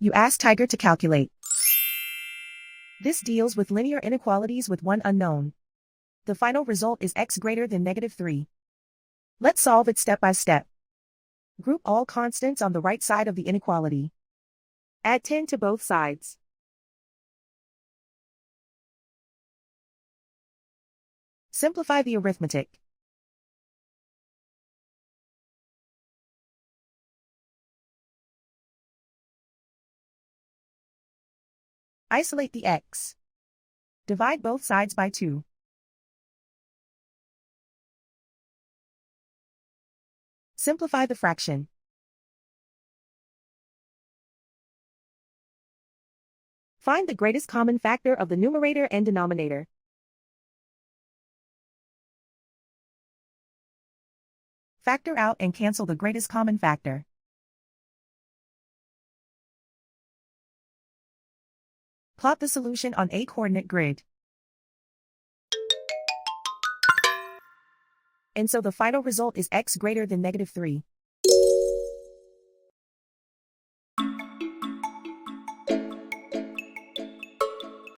You ask Tiger to calculate. This deals with linear inequalities with one unknown. The final result is x greater than -3. Let's solve it step by step. Group all constants on the right side of the inequality. Add 10 to both sides. Simplify the arithmetic. Isolate the x. Divide both sides by 2. Simplify the fraction. Find the greatest common factor of the numerator and denominator. Factor out and cancel the greatest common factor. Plot the solution on a coordinate grid. And so the final result is x greater than -3.